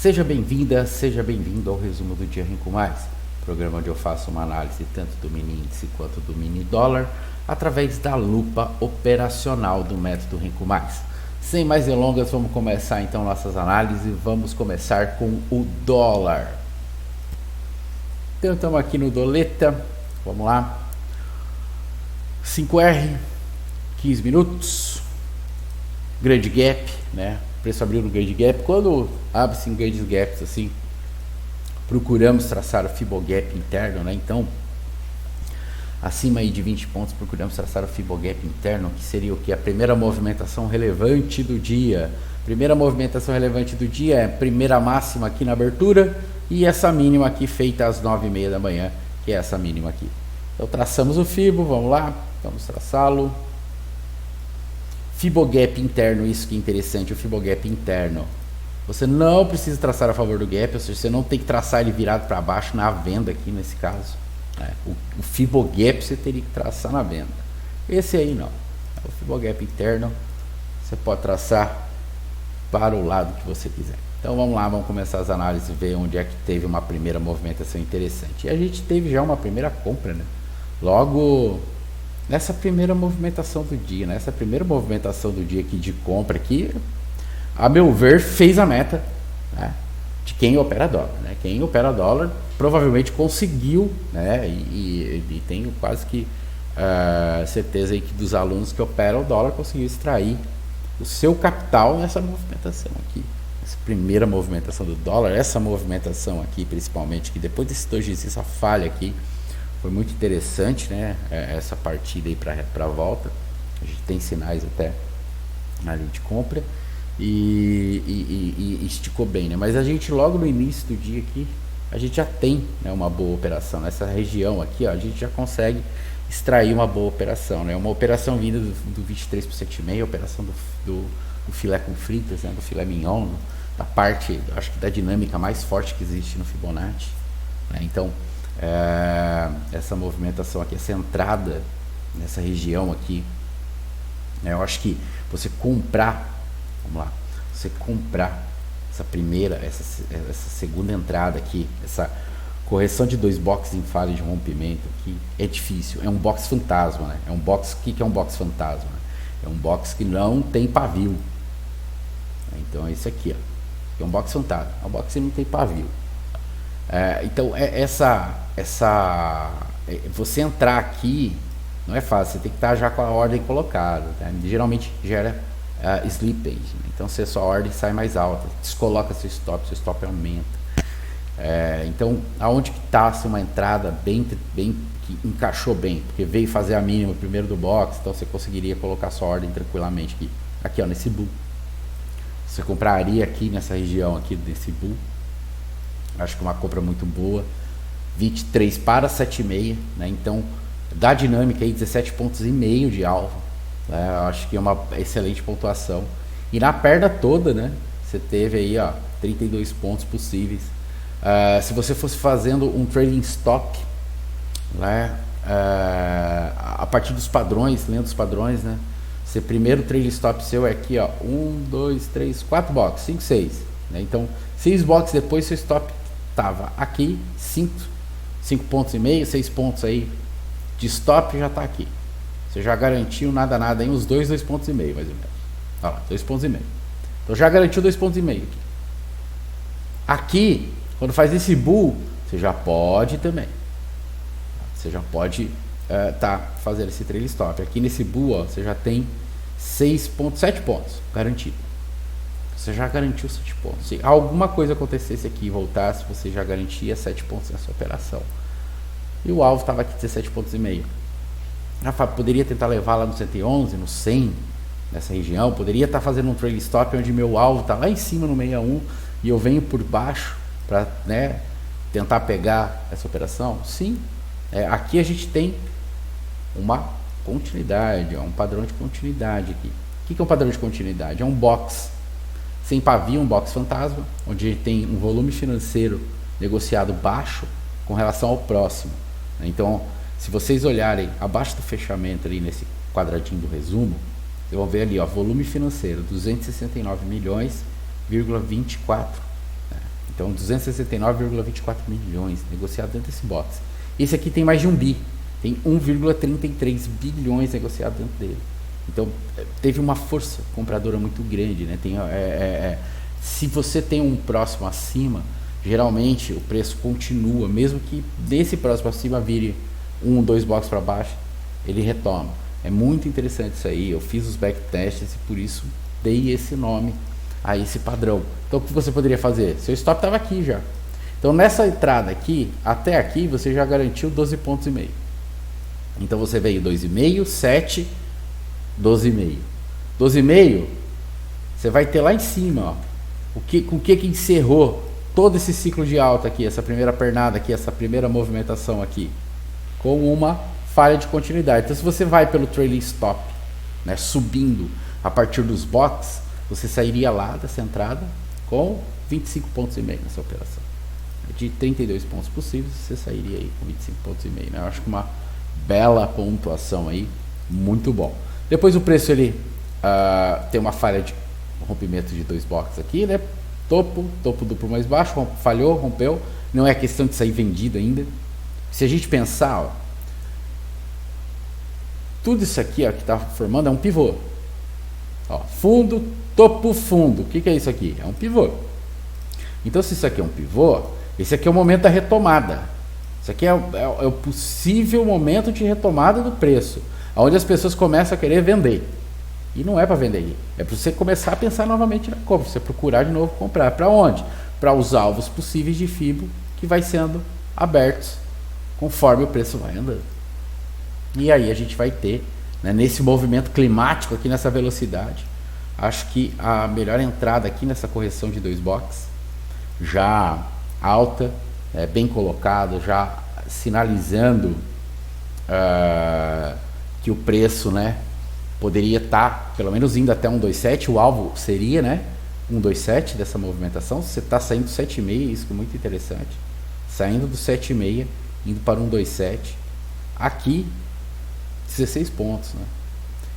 Seja bem-vinda, seja bem-vindo ao resumo do dia Rico Mais, programa onde eu faço uma análise tanto do mini índice quanto do mini dólar através da lupa operacional do método Rico Mais. Sem mais delongas, vamos começar então nossas análises. Vamos começar com o dólar. Então estamos aqui no Doleta, vamos lá. 5R, 15 minutos, grande gap, né? O preço abriu no grande gap. Quando abre-se em grandes gaps assim, procuramos traçar o Fibogap interno, né? Então, acima aí de 20 pontos, procuramos traçar o Fibogap interno, que seria o que? A primeira movimentação relevante do dia. Primeira movimentação relevante do dia é a primeira máxima aqui na abertura e essa mínima aqui feita às 9h30 da manhã, que é essa mínima aqui. Então, traçamos o Fibo, vamos lá, vamos traçá-lo. Fibogap interno, isso que é interessante, o Fibogap interno. Você não precisa traçar a favor do gap, ou seja, você não tem que traçar ele virado para baixo na venda aqui nesse caso. Né? O Fibogap você teria que traçar na venda. Esse aí não. O Fibogap interno você pode traçar para o lado que você quiser. Então vamos lá, vamos começar as análises e ver onde é que teve uma primeira movimentação interessante. E a gente teve já uma primeira compra, né? Logo nessa primeira movimentação do dia, né? Essa primeira movimentação do dia aqui de compra aqui, a meu ver, fez a meta, né, de quem opera dólar, né? Quem opera dólar provavelmente conseguiu, né? E tenho quase que certeza aí que dos alunos que operam o dólar conseguiu extrair o seu capital nessa movimentação aqui. Essa primeira movimentação do dólar, essa movimentação aqui principalmente, que depois desse dois dias, essa falha aqui, foi muito interessante, né? Essa partida aí para a volta. A gente tem sinais até ali de compra e esticou bem, né? Mas a gente logo no início do dia aqui, a gente já tem, né, uma boa operação. Nessa região aqui, ó, a gente já consegue extrair uma boa operação, né? Uma operação vinda do 23% e meio, operação do filé com fritas, né? Do filé mignon, da parte, acho que da dinâmica mais forte que existe no Fibonacci, né? Então, essa movimentação aqui, essa entrada nessa região aqui, né, eu acho que você comprar, vamos lá, você comprar essa primeira, essa segunda entrada aqui, essa correção de dois boxes em falha de rompimento aqui, é difícil, é um box fantasma, né? É um box, que é um box fantasma? É um box que não tem pavio, então é esse aqui, ó, é um box fantasma, é um box que não tem pavio. Então você entrar aqui não é fácil, você tem que estar já com a ordem colocada, tá? Geralmente gera slippage, né? Então se a sua ordem sai mais alta, descoloca seu stop aumenta. Então aonde que está uma entrada bem que encaixou bem, porque veio fazer a mínima primeiro do box, então você conseguiria colocar sua ordem tranquilamente aqui ó, nesse bull. Você compraria aqui nessa região aqui desse bull. Acho que uma compra muito boa, 23 para 7,5, né? Então dá dinâmica aí 17,5 pontos de alvo, né? Acho que é uma excelente pontuação. E na perna toda, né, você teve aí, ó, 32 pontos possíveis. Se você fosse fazendo um trading stop, né, a partir dos padrões, lendo os padrões, né, você primeiro trading stop seu é aqui, ó, 1, 2, 3, 4 boxes, 5, 6, né? Então 6 boxes depois seu stop estava aqui, 5 pontos e meio, 6 pontos aí de stop já está aqui. Você já garantiu nada aí uns 2 pontos e meio mais ou menos. Olha lá, 2 pontos e meio. Então já garantiu 2 pontos e meio aqui. Aqui, quando faz esse bull, você já pode também. Você já pode tá fazendo esse trailing stop. Aqui nesse bull, ó, você já tem 6,7 pontos garantido. Você já garantiu 7 pontos. Se alguma coisa acontecesse aqui e voltasse, você já garantia 7 pontos nessa operação. E o alvo estava aqui 17,5 pontos. Rafa, poderia tentar levar lá no 111, no 100, nessa região? Poderia estar fazendo um trailing stop onde meu alvo está lá em cima no 61 e eu venho por baixo para, né, tentar pegar essa operação? Sim. Aqui a gente tem uma continuidade, um padrão de continuidade aqui. O que é um padrão de continuidade? É um box sem pavio, um box fantasma, onde a gente tem um volume financeiro negociado baixo com relação ao próximo. Então, se vocês olharem abaixo do fechamento ali nesse quadradinho do resumo, vocês vão ver ali, ó, volume financeiro 269 milhões, 24, né? Então 269,24 milhões negociado dentro desse box. Esse aqui tem mais de 1 bi, tem 1,33 bilhões negociado dentro dele. Então teve uma força compradora muito grande, né? Se você tem um próximo acima, geralmente o preço continua, mesmo que desse próximo acima vire 2 boxes para baixo, ele retoma. É muito interessante isso aí. Eu fiz os backtests e por isso dei esse nome a esse padrão. Então o que você poderia fazer? Seu stop estava aqui já. Então nessa entrada aqui, até aqui você já garantiu 12,5 pontos. Então você veio 2,5, 7, 12,5. 12,5, você vai ter lá em cima, ó, com o que encerrou todo esse ciclo de alta aqui, essa primeira pernada aqui, essa primeira movimentação aqui, com uma falha de continuidade. Então se você vai pelo trailing stop, né, subindo a partir dos boxes, você sairia lá dessa entrada com 25,5 pontos nessa operação. De 32 pontos possíveis, você sairia aí com 25,5 pontos, né? Eu acho que uma bela pontuação aí, muito bom. Depois o preço ele tem uma falha de rompimento de 2 boxes aqui, né? Topo duplo mais baixo, falhou, rompeu. Não é questão de sair vendido ainda. Se a gente pensar, ó, tudo isso aqui, ó, que está formando é um pivô. Ó, fundo, topo, fundo. O que é isso aqui? É um pivô. Então, se isso aqui é um pivô, esse aqui é o momento da retomada. Isso aqui é o possível momento de retomada do preço, onde as pessoas começam a querer vender. E não é para vender, é para você começar a pensar novamente na compra, você procurar de novo comprar. Para onde? Para os alvos possíveis de FIBO que vai sendo abertos conforme o preço vai andando. E aí a gente vai ter, né, nesse movimento climático aqui nessa velocidade, acho que a melhor entrada aqui nessa correção de 2 boxes, já alta, bem colocado, já sinalizando que o preço, né, poderia estar pelo menos indo até 1,27, o alvo seria, né, 1,27 dessa movimentação. Você está saindo do 7,5, isso é muito interessante, saindo do 7,5, indo para 1,27, aqui 16 pontos, né?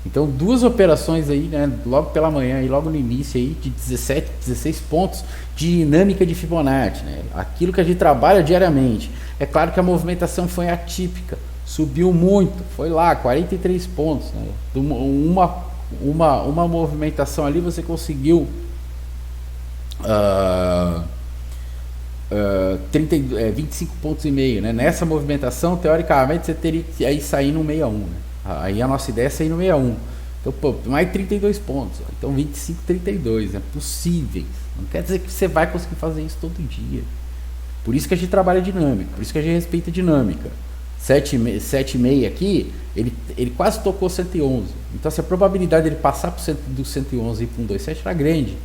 Então 2 operações aí, né, logo pela manhã e logo no início aí de 17, 16 pontos de dinâmica de Fibonacci, né? Aquilo que a gente trabalha diariamente. É claro que a movimentação foi atípica, subiu muito, foi lá 43 pontos, né? Uma movimentação ali você conseguiu 25,5 pontos, né? Nessa movimentação, teoricamente, você teria que aí sair no 61, né? Aí a nossa ideia é sair no 61. Então, pô, mais 32 pontos. Então, 25, 32. É possível. Não quer dizer que você vai conseguir fazer isso todo dia. Por isso que a gente trabalha dinâmico. Por isso que a gente respeita a dinâmica. 7,5 aqui, ele quase tocou 111. Então, se a probabilidade dele passar do 111 e ir para um 1,27 era grande.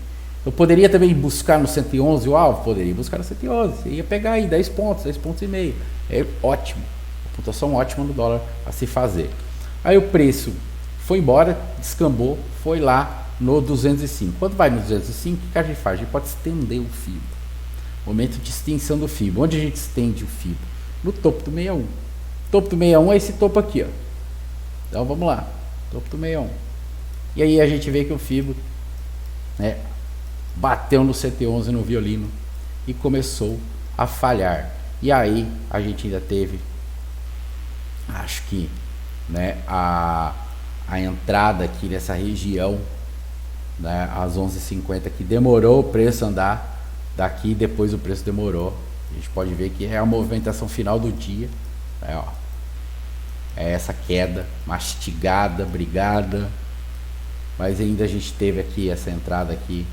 Eu poderia também buscar no 111 o alvo? Poderia buscar no 111. Você ia pegar aí 10 pontos, 10 pontos e meio. É ótimo. Pontuação ótima no dólar a se fazer. Aí o preço foi embora, descambou, foi lá no 205. Quando vai no 205, o que a gente faz? A gente pode estender o FIBO. Momento de extensão do FIBO. Onde a gente estende o FIBO? No topo do 61. O topo do 61 é esse topo aqui, ó. Então vamos lá. Topo do 61. E aí a gente vê que o FIBO, né, bateu no 111 no violino e começou a falhar. E aí a gente ainda teve, acho que, né, a entrada aqui nessa região, né, às 11h50, que demorou o preço andar daqui, depois o preço demorou. A gente pode ver que é a movimentação final do dia, né, ó. É essa queda mastigada, brigada, mas ainda a gente teve aqui essa entrada aqui,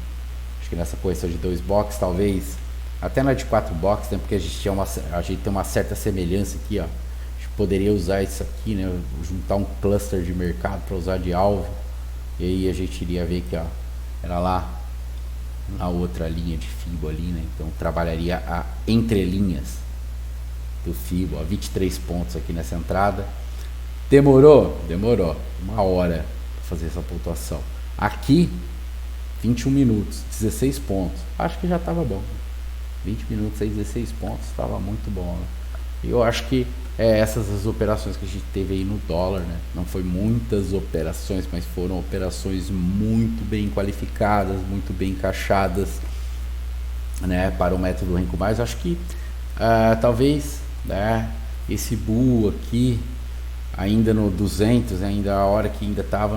acho que nessa correção de 2 boxes, talvez até na de 4 boxes, né, porque a gente tem uma certa semelhança aqui, ó. Poderia usar isso aqui, né, juntar um cluster de mercado para usar de alvo, e aí a gente iria ver que, ó, era lá na outra linha de FIBO ali, né? Então trabalharia a entrelinhas do FIBO, ó, 23 pontos aqui nessa entrada. Demorou 1 hora para fazer essa pontuação. Aqui 21 minutos, 16 pontos. Acho que já estava bom. 20 minutos aí, 16 pontos, estava muito bom, né? Eu acho que essas as operações que a gente teve aí no dólar, né? Não foi muitas operações, mas foram operações muito bem qualificadas, muito bem encaixadas, né, para o método Renko Mais. Acho que talvez, né, esse bull aqui ainda no 200, ainda a hora que ainda estava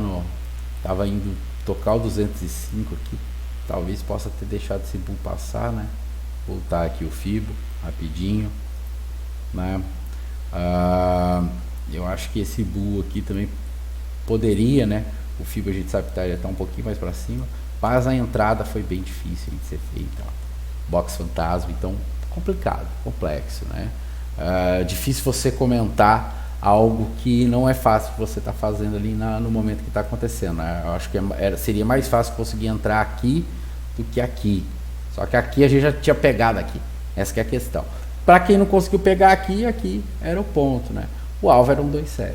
indo tocar o 205 aqui, talvez possa ter deixado esse bull passar, né? Voltar aqui o Fibo rapidinho, né? Eu acho que esse bull aqui também poderia, né? O Fibo a gente sabe que está um pouquinho mais para cima, mas a entrada foi bem difícil de ser feita. Box fantasma, então complicado, complexo, né? Difícil você comentar algo que não é fácil que você está fazendo ali no momento que está acontecendo, né? Eu acho que seria mais fácil conseguir entrar aqui do que aqui. Só que aqui a gente já tinha pegado aqui. Essa que é a questão. Para quem não conseguiu pegar aqui era o ponto, né? O alvo era um 2,7.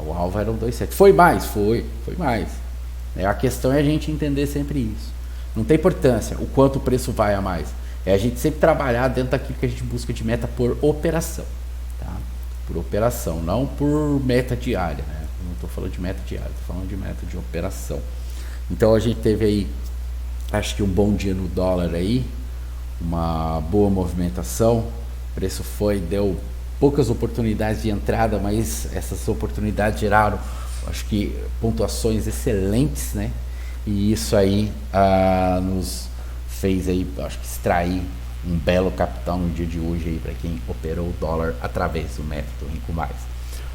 O alvo era um 2,7. Foi mais? Foi mais. A questão é a gente entender sempre isso. Não tem importância o quanto o preço vai a mais. É a gente sempre trabalhar dentro daquilo que a gente busca de meta por operação. Tá? Por operação, não por meta diária, né? Não estou falando de meta diária, estou falando de meta de operação. Então a gente teve aí, acho que um bom dia no dólar aí, uma boa movimentação, o preço deu poucas oportunidades de entrada, mas essas oportunidades geraram, acho que pontuações excelentes, né? E isso aí nos fez aí, acho que extrair um belo capital no dia de hoje aí para quem operou o dólar através do método Renko Mais.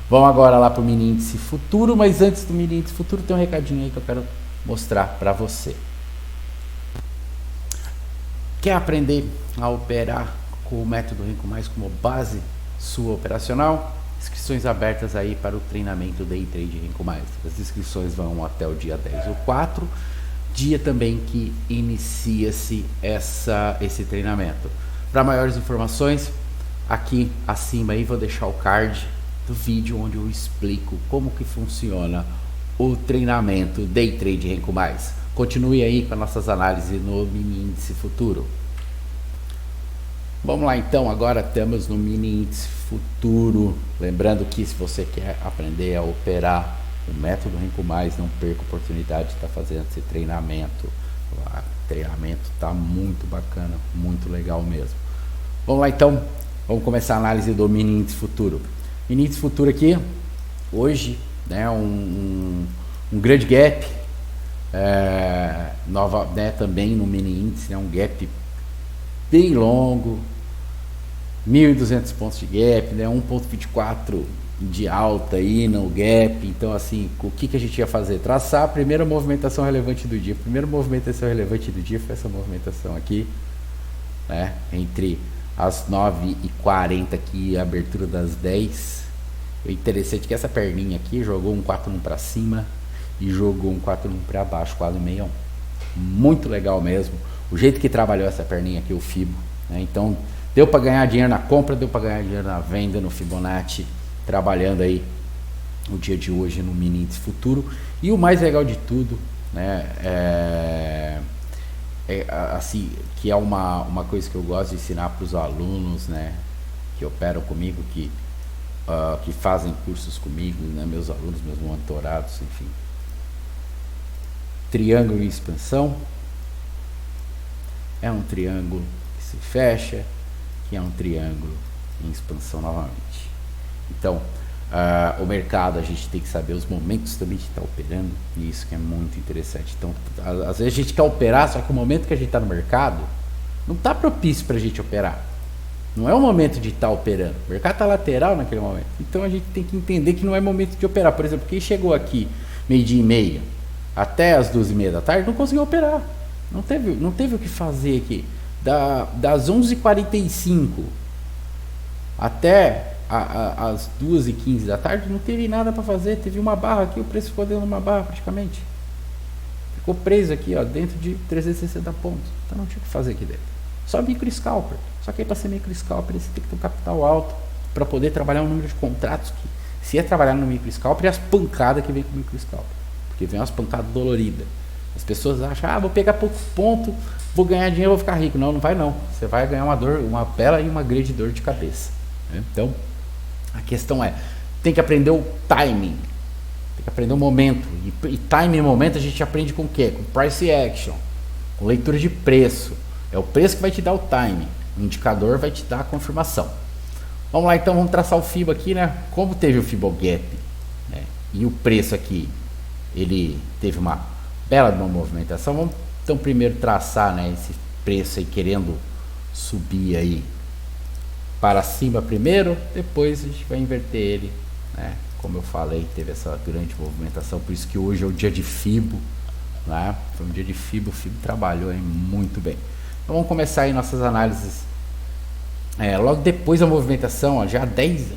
Vamos agora lá para o mini índice futuro, mas antes do mini índice futuro tem um recadinho aí que eu quero mostrar para você. Quer aprender a operar com o método Renko Mais como base sua operacional? Inscrições abertas aí para o treinamento Day Trade Renko Mais. As inscrições vão até o dia 10/4, dia também que inicia-se esse treinamento. Para maiores informações, aqui acima aí vou deixar o card do vídeo onde eu explico como que funciona o treinamento Day Trade Renko Mais. Continue aí com as nossas análises no mini índice futuro. Vamos lá então, agora estamos no mini índice futuro. Lembrando que se você quer aprender a operar o método Renko Mais, não perca a oportunidade de estar fazendo esse treinamento. O treinamento está muito bacana, muito legal mesmo. Vamos lá então, vamos começar a análise do mini índice futuro. Mini índice futuro aqui, hoje, né, um grande gap, também no mini índice, né, um gap bem longo, 1.200 pontos de gap, né, 1,24 de alta aí no gap. Então assim, o que a gente ia fazer? Traçar a primeira movimentação relevante do dia. A primeira movimentação relevante do dia foi essa movimentação aqui, né, entre as 9h40 aqui, a abertura das 10. O interessante é que essa perninha aqui jogou um 4-1 para cima e jogou um 4-1 para baixo, quase 61. Muito legal mesmo. O jeito que trabalhou essa perninha aqui, o Fibo, né? Então deu para ganhar dinheiro na compra, deu para ganhar dinheiro na venda, no Fibonacci, trabalhando aí o dia de hoje no mini índice futuro. E o mais legal de tudo, né, assim, que é uma coisa que eu gosto de ensinar para os alunos, né, que operam comigo, que fazem cursos comigo, né, meus alunos, meus monitorados, enfim. Triângulo em expansão. É um triângulo que se fecha, que é um triângulo em expansão novamente. Então, o mercado, a gente tem que saber os momentos também de estar operando, e isso que é muito interessante. Então, às vezes a gente quer operar, só que o momento que a gente está no mercado não está propício para a gente operar. Não é o momento de estar operando. O mercado está lateral naquele momento. Então, a gente tem que entender que não é momento de operar. Por exemplo, quem chegou aqui 12h30 até as 2h30 da tarde não conseguiu operar. Não teve o que fazer aqui. Das 11h45 até as 2h15 da tarde não teve nada para fazer. Teve uma barra aqui, o preço ficou dentro de uma barra praticamente. Ficou preso aqui, ó, dentro de 360 pontos. Então não tinha o que fazer aqui dentro. Só micro scalper. Só que aí para ser micro scalper você tem que ter um capital alto para poder trabalhar um número de contratos que, se é trabalhar no micro scalper, é as pancadas que vem com o micro scalper. Porque vem umas pancadas doloridas. As pessoas acham, vou pegar pouco ponto, vou ganhar dinheiro, vou ficar rico. Não, não vai não. Você vai ganhar uma bela e uma grande dor de cabeça, né? Então, a questão tem que aprender o timing, tem que aprender o momento. E timing e momento a gente aprende com o quê? Com price action, com leitura de preço, É o preço que vai te dar o time. O indicador vai te dar a confirmação. Vamos lá, então, vamos traçar o FIBO aqui, né? Como teve o FIBO Gap, né? E o preço aqui, ele teve uma bela de uma movimentação. Vamos, então, primeiro traçar, né, esse preço aí querendo subir aí para cima primeiro, depois a gente vai inverter ele, né? Como eu falei, teve essa grande movimentação, por isso que hoje é o dia de FIBO, né? Foi um dia de FIBO, o FIBO trabalhou aí muito bem. Então vamos começar aí nossas análises. Logo depois da movimentação, ó, já 10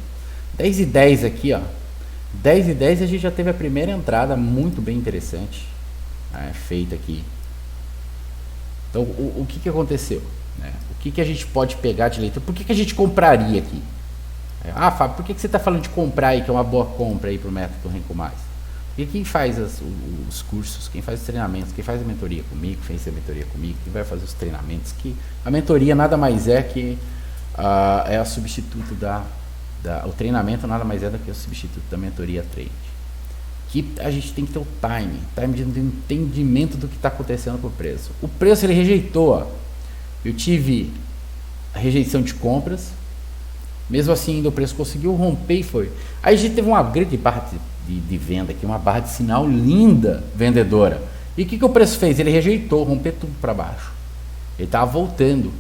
e 10 aqui, ó, 10 e 10 a gente já teve a primeira entrada muito bem interessante, né, feita aqui. Então o que aconteceu, né? O que a gente pode pegar de leitura? Por que a gente compraria aqui? Fábio, por que você está falando de comprar aí, que é uma boa compra aí para o método Renko Mais? Porque quem faz os cursos, quem faz os treinamentos, quem faz a mentoria comigo, fez a mentoria comigo, quem vai fazer os treinamentos, que a mentoria nada mais é que é a substituto o treinamento nada mais é do que o substituto da mentoria trade. Que a gente tem que ter o time de entendimento do que está acontecendo com o preço. O preço ele rejeitou, ó. Eu tive a rejeição de compras, mesmo assim ainda o preço conseguiu romper e foi. Aí a gente teve uma grande barra de venda aqui, uma barra de sinal linda vendedora. E o que o preço fez? Ele rejeitou, rompeu tudo para baixo. Ele estava voltando.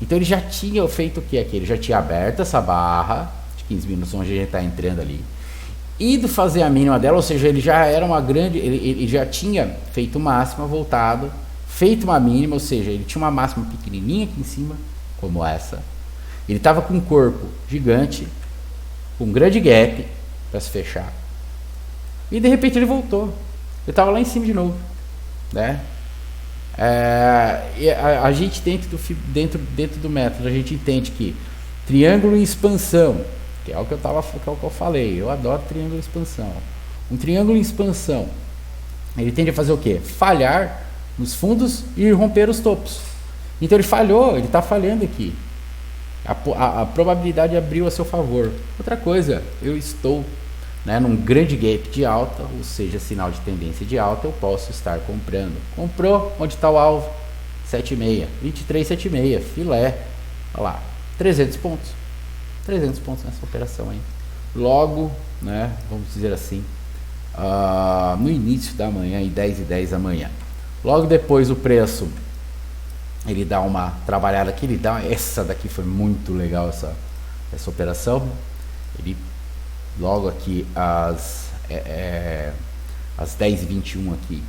Então ele já tinha feito o que aqui? Ele já tinha aberto essa barra de 15 minutos onde a gente está entrando ali, ido fazer a mínima dela, ou seja, ele já era uma grande, ele já tinha feito máxima, voltado, feito uma mínima, ou seja, ele tinha uma máxima pequenininha aqui em cima, como essa. Ele estava com um corpo gigante, com um grande gap para se fechar. E de repente ele voltou. Ele estava lá em cima de novo, né? A gente dentro do método, a gente entende que triângulo em expansão, que é o que eu falei, eu adoro triângulo em expansão. Um triângulo em expansão, ele tende a fazer o quê? Falhar nos fundos e romper os topos. Então ele falhou, ele está falhando aqui. A probabilidade abriu a seu favor. Outra coisa, eu estou, né, num grande gap de alta, ou seja, sinal de tendência de alta, eu posso estar comprando. Comprou, onde está o alvo? 7,6, 23,76, filé. Olha lá, 300 pontos. 300 pontos nessa operação aí. Logo, né, vamos dizer assim, no início da manhã, em 10 e 10 da manhã. Logo depois o preço, ele dá uma trabalhada aqui, essa daqui foi muito legal, essa operação. Ele logo aqui às 10h21 aqui,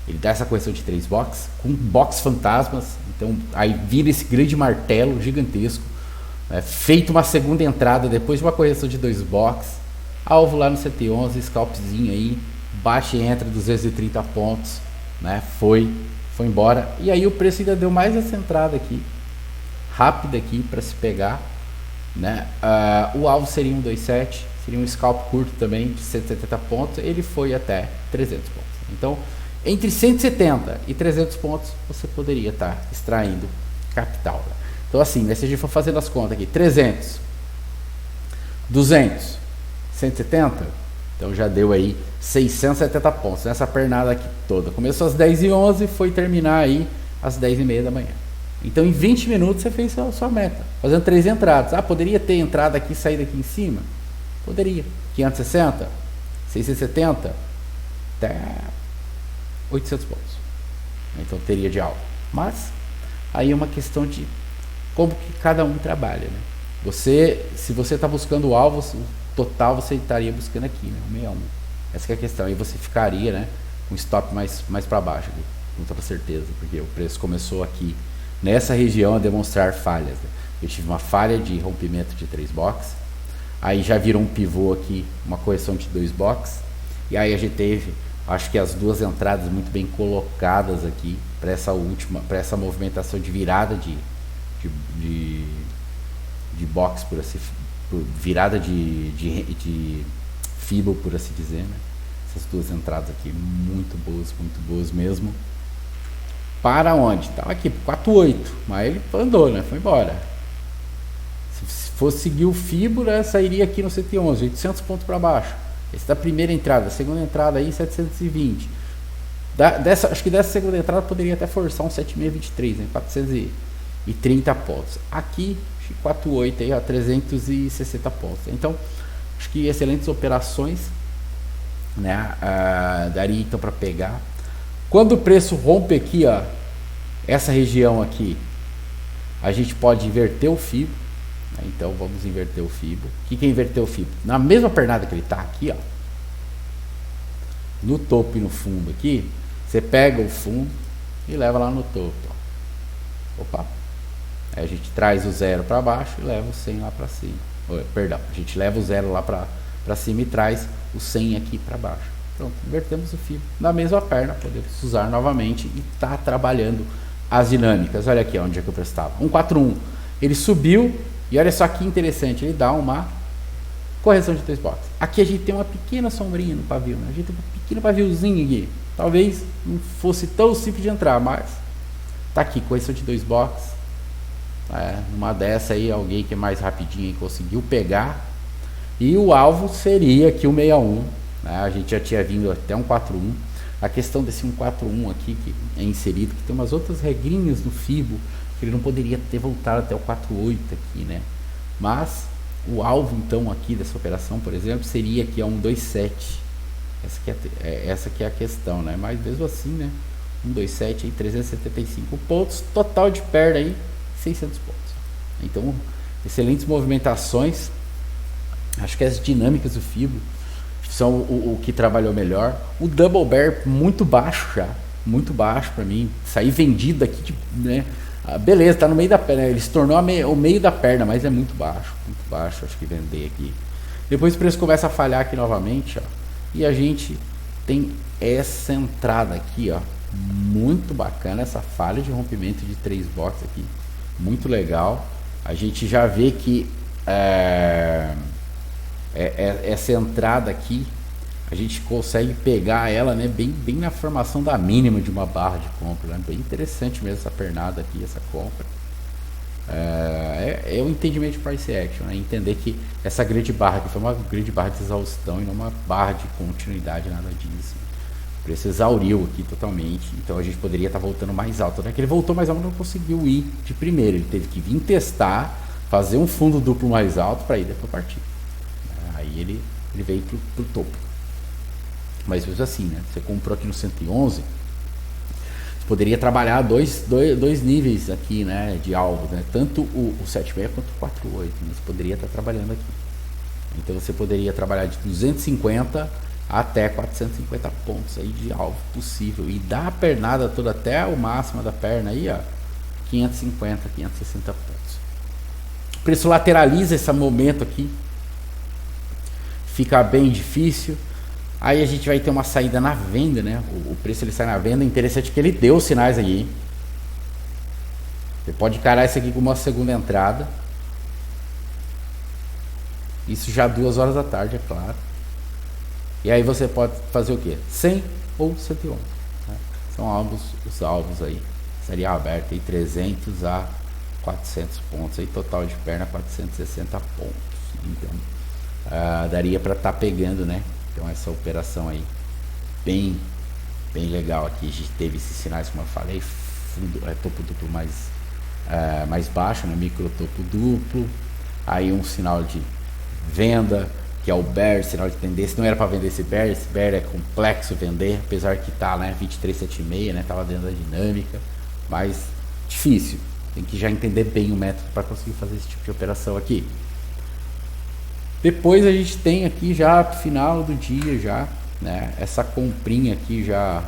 ele dá essa correção de 3 box, com box fantasmas. Então aí vira esse grande martelo gigantesco, feito uma segunda entrada depois de uma correção de 2 box, alvo lá no 111, scalpzinho aí, baixa e entra 230 pontos, né? Foi embora. E aí o preço ainda deu mais essa entrada aqui, rápida aqui para se pegar, né? O alvo seria um 2,7, seria um scalp curto também de 170 pontos, ele foi até 300 pontos. Então, entre 170 e 300 pontos, você poderia estar extraindo capital. Então, assim, né, se a gente for fazendo as contas aqui, 300, 200, 170, então já deu aí 670 pontos nessa pernada aqui toda. Começou às 10h11 e foi terminar aí às 10h30 da manhã. Então, em 20 minutos você fez a sua meta, fazendo 3 entradas. Poderia ter entrada aqui e saída aqui em cima? Poderia. 560, 670, até 800 pontos. Então teria de alvo. Mas aí é uma questão de como que cada um trabalha, né? Se você está buscando o alvo, o total você estaria buscando aqui, né? 161. Essa que é a questão. Aí você ficaria, né, com stop mais para baixo, com toda certeza, porque o preço começou aqui nessa região a demonstrar falhas, né? Eu tive uma falha de rompimento de 3 boxes, aí já virou um pivô aqui, uma correção de 2 boxes, e aí a gente teve, acho que as 2 entradas muito bem colocadas aqui para essa movimentação de virada de box, virada de FIBO, por assim dizer, né? Essas 2 entradas aqui muito boas mesmo. Para onde? Estava aqui, 4,8, mas ele andou, né? Foi embora. Se fosse seguir o FIBO, né, sairia aqui no 111, 800 pontos para baixo. Essa da primeira entrada, a segunda entrada aí 720. Acho que dessa segunda entrada poderia até forçar um 7623, né? 400 30 pontos. Aqui, 48 aí, ó, 360 pontos. Então, acho que excelentes operações, né? Daria então para pegar. Quando o preço rompe aqui, ó, essa região aqui, a gente pode inverter o FIBO. Né? Então vamos inverter o FIBO. O que é inverter o FIBO? Na mesma pernada que ele está aqui, ó, no topo e no fundo aqui, você pega o fundo e leva lá no topo. Ó. Opa! Aí a gente traz o 0 para baixo e leva o 100 lá para cima. Perdão, a gente leva o 0 lá para cima e traz o 100 aqui para baixo. Pronto, invertemos o FIBO. Na mesma perna, podemos usar novamente e tá trabalhando as dinâmicas. Olha aqui onde é que eu prestava. 141. Ele subiu e olha só que interessante, ele dá uma correção de 2 boxes. Aqui a gente tem uma pequena sombrinha no pavio, né? A gente tem um pequeno paviozinho aqui. Talvez não fosse tão simples de entrar, mas tá aqui, correção de 2 boxes. Numa dessa aí, alguém que é mais rapidinho conseguiu pegar. E o alvo seria aqui o 61. Né? A gente já tinha vindo até um 41. A questão desse 141 aqui que é inserido, que tem umas outras regrinhas no FIBO, que ele não poderia ter voltado até o 48 aqui, né? Mas o alvo então aqui dessa operação, por exemplo, seria aqui a 127. Essa que é a questão, né? Mas mesmo assim, né? 127 aí, 375 pontos, total de perna aí 600 pontos. Então, excelentes movimentações. Acho que as dinâmicas do FIBO são o que trabalhou melhor. O Double Bear muito baixo já, muito baixo para mim. Sair vendido aqui, né? Beleza, tá no meio da perna. Ele se tornou o meio da perna, mas é muito baixo, muito baixo. Acho que vender aqui. Depois o preço começa a falhar aqui novamente, ó. E a gente tem essa entrada aqui, ó, muito bacana, essa falha de rompimento de 3 boxes aqui, muito legal. A gente já vê que essa entrada aqui a gente consegue pegar ela, né, bem na formação da mínima de uma barra de compra, né? Bem interessante mesmo essa pernada aqui, essa compra. É o entendimento de price action, né? Entender que essa grande barra aqui foi uma grande barra de exaustão e não uma barra de continuidade, nada disso. O preço exauriu aqui totalmente, então a gente poderia estar voltando mais alto, né? Que ele voltou mais alto, não conseguiu ir de primeiro, ele teve que vir testar, fazer um fundo duplo mais alto para ir depois partir. Aí ele veio pro topo. Mas mesmo assim, né? Você comprou aqui no 111, você poderia trabalhar dois níveis aqui, né? De alvo, né? Tanto o 76 quanto o 48, né? Você poderia estar trabalhando aqui. Então você poderia trabalhar de 250 até 450 pontos aí de alvo possível. E dar a pernada toda até o máximo da perna aí, ó, 550, 560 pontos. O preço lateraliza esse momento aqui. Fica bem difícil. Aí a gente vai ter uma saída na venda, né? O preço ele sai na venda. Interessante que ele deu os sinais aí. Você pode encarar isso aqui como uma segunda entrada. Isso já 2 horas da tarde, é claro. E aí você pode fazer o quê? 100 ou 111. Né? São os alvos aí. Seria aberto aí 300 a 400 pontos. Aí total de perna 460 pontos. Então daria para estar pegando, né? Então essa operação aí bem legal aqui. A gente teve esses sinais, como eu falei, fundo, topo duplo mais baixo, né? Micro topo duplo. Aí um sinal de venda, que é o bear, sinal de tendência. Não era para vender esse bear é complexo vender, apesar que tá, né, 23,76, né, tava dentro da dinâmica, mas difícil. Tem que já entender bem o método para conseguir fazer esse tipo de operação aqui. Depois a gente tem aqui já final do dia já, né, essa comprinha aqui já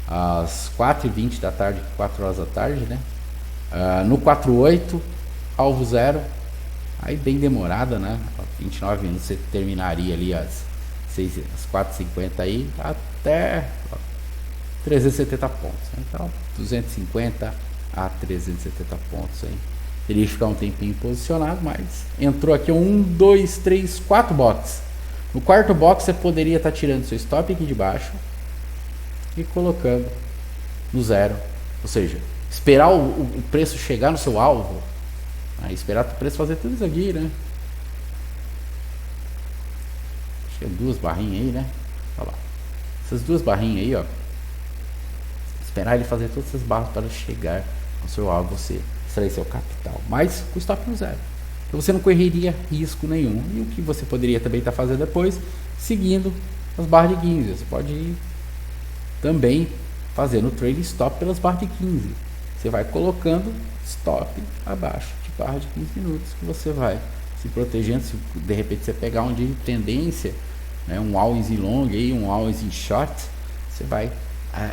às 4h20 da tarde, 4 horas da tarde, né, no 48, alvo 0. Aí bem demorada, né? 29 minutos você terminaria ali às 4h50 aí até 370 pontos. Né? Então 250 a 370 pontos aí. Teria que ficar um tempinho posicionado, mas entrou aqui 1, 2, 3, 4 boxes. No quarto box você poderia estar tirando seu stop aqui de baixo e colocando no 0. Ou seja, esperar o preço chegar no seu alvo. Aí esperar o preço fazer tudo isso aqui, né? Acho que é 2 barrinhas aí, né? Olha lá. Essas 2 barrinhas aí, ó. Esperar ele fazer todas essas barras para chegar ao seu alvo, você extrair seu capital, mas com stop no zero. Então você não correria risco nenhum. E o que você poderia também estar fazendo depois, seguindo as barras de 15. Você pode ir também fazendo trade stop pelas barras de 15. Você vai colocando stop abaixo de barra de 15 minutos, que você vai se protegendo. Se de repente você pegar um dia de tendência, né, um always in long, aí, um always in short, você vai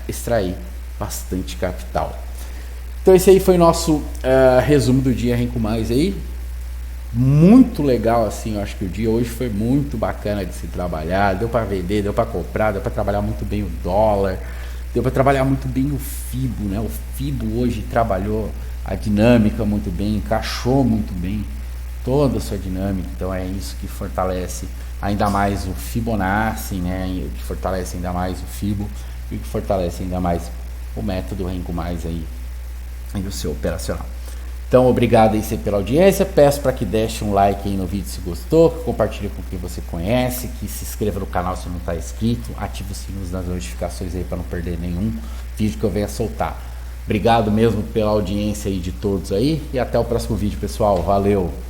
extrair bastante capital. Então esse aí foi nosso resumo do dia Renko Mais aí. Muito legal assim, eu acho que o dia hoje foi muito bacana de se trabalhar, deu para vender, deu para comprar, deu para trabalhar muito bem o dólar, deu para trabalhar muito bem o FIBO, né? O FIBO hoje trabalhou a dinâmica muito bem, encaixou muito bem toda a sua dinâmica, então é isso que fortalece ainda mais o Fibonacci, né? Que fortalece ainda mais o FIBO e que fortalece ainda mais o método Renko Mais aí o seu operacional. Então, obrigado aí sempre pela audiência. Peço para que deixe um like aí no vídeo se gostou, que compartilhe com quem você conhece, que se inscreva no canal se não está inscrito, ative o sino das notificações aí para não perder nenhum vídeo que eu venha soltar. Obrigado mesmo pela audiência aí de todos aí e até o próximo vídeo, pessoal. Valeu!